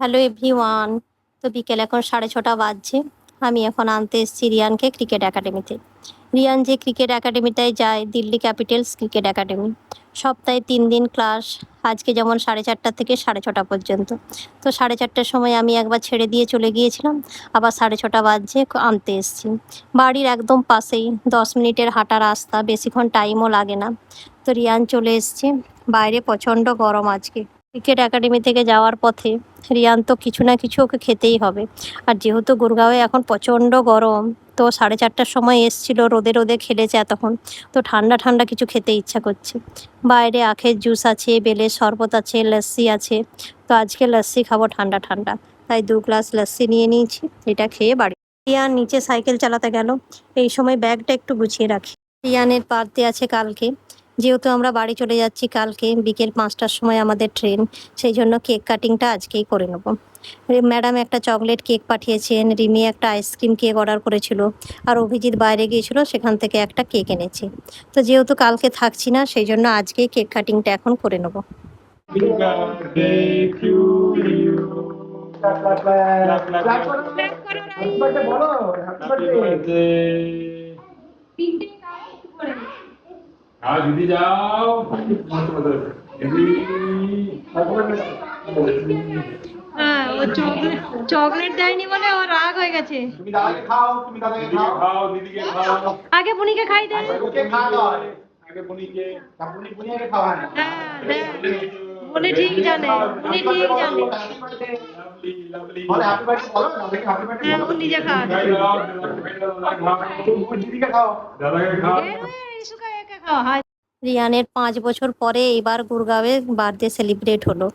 Hello everyone. তো বিকেল এখন 6:30 বাজছে। আমি এখন আনতে এসেছি রিয়ানকে ক্রিকেট একাডেমিতে। রিয়ান যে ক্রিকেট একাডেমিটায় যায়, দিল্লি ক্যাপিটালস ক্রিকেট একাডেমি, সপ্তাহে 3 দিন ক্লাস। আজকে যেমন 4:30 থেকে 6:30 পর্যন্ত। তো 4:30টার সময় আমি একবার ছেড়ে দিয়ে চলে গিয়েছিলাম, আবার 6:30 বাজছে আনতে এসেছি। বাড়ির একদম পাশেই, 10 মিনিটের হাঁটা রাস্তা, বেশিক্ষণ টাইমও লাগে না। তো রিয়ান চলে এসছে। বাইরে প্রচণ্ড গরম আজকে। ক্রিকেট একাডেমি থেকে যাওয়ার পথে রিয়ান তো কিছু না কিছু ওকে খেতেই হবে। আর যেহেতু গুরগাঁওয়ে এখন প্রচণ্ড গরম, তো 4:30টার সময় এসছিল, রোদে রোদে খেলেছে এতক্ষণ, তো ঠান্ডা ঠান্ডা কিছু খেতে ইচ্ছা করছে। বাইরে আখের জুস আছে, বেলের শরবত আছে, লস্যি আছে। তো আজকে লস্যি খাবো ঠান্ডা ঠান্ডা, তাই 2 গ্লাস লস্যি নিয়ে নিয়েছি। এটা খেয়ে বাড়ি। রিয়ান নিচে সাইকেল চালাতে গেল, এই সময় ব্যাগটা একটু গুছিয়ে রাখি। রিয়ানের বার্থডে আছে কালকে। যেহেতু আমরা বাড়ি চলে যাচ্ছি কালকে বিকেল 5টার সময় আমাদের ট্রেন, সেই জন্য কেক কাটিংটা আজকেই করে নেব। ম্যাডাম একটা চকলেট কেক পাঠিয়েছেন, রিমি একটা আইসক্রিম কেক অর্ডার করেছিল, আর অভিজিৎ বাইরে গিয়েছিল, সেখান থেকে একটা কেক এনেছি। তো যেহেতু কালকে থাকছি না, সেই জন্য আজকেই কেক কাটিংটা এখন করে নেব। দিদি যাও হ্যাঁ, ও চকলেট দেয়নি বলে ও রাগ হয়ে গেছে। তুমি দাদাকে খাও, তুমি দাদাকে খাও, দিদিকে খাও। আগে বুনিকে খাই দে। ওকে খাও, আগে বুনিকে, বুনিকে খাওয়া। হ্যাঁ, বুনি ঠিক জানে, বুনি ঠিক জানে। বলে হ্যাপি বার্থডে বলো, দাদাকে হ্যাপি বার্থডে হ্যাঁ, বলো। ও নিজে খায়। দিদিকে খাও, দাদাকে খাও। একে খাওয়া হয়। রিয়ানের 5 বছর পরে এইবার গুরগাঁওয়ে বার্থডে সেলিব্রেট হলো।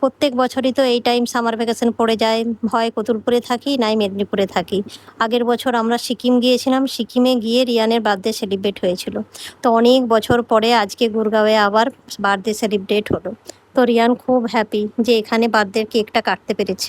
প্রত্যেক বছরই তো এই টাইম সামার ভ্যাকেশন পড়ে যায়, হয় কতুলপুরে থাকি নাই মেদিনীপুরে থাকি। আগের বছর আমরা সিকিম গিয়েছিলাম, সিকিমে গিয়ে রিয়ানের বার্থডে সেলিব্রেট হয়েছিল। তো অনেক বছর পরে আজকে গুরগাঁওয়ে আবার বার্থডে সেলিব্রেট হলো। তো রিয়ান খুব হ্যাপি যে এখানে বার্থডের কেকটা কাটতে পেরেছে।